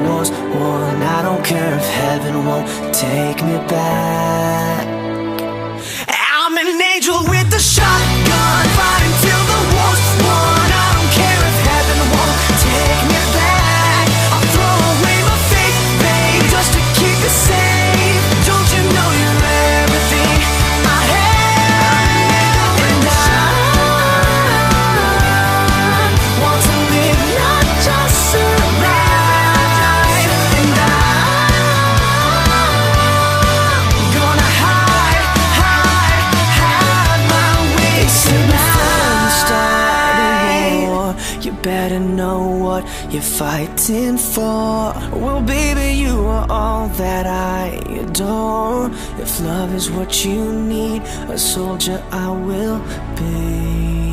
was won. I don't care if heaven won't take me back. I'm an angel with a shotgun, fighting till the war's won. I don't care if heaven won't take me back. I'll throw away my faith, babe, just to keep you safe. Don't you know you're everything I have? And I want to live, not just survive. And I'm gonna hide my way tonight. You better know what you're fighting for. Well, baby, you are all that I adore. If love is what you need, a soldier I will be.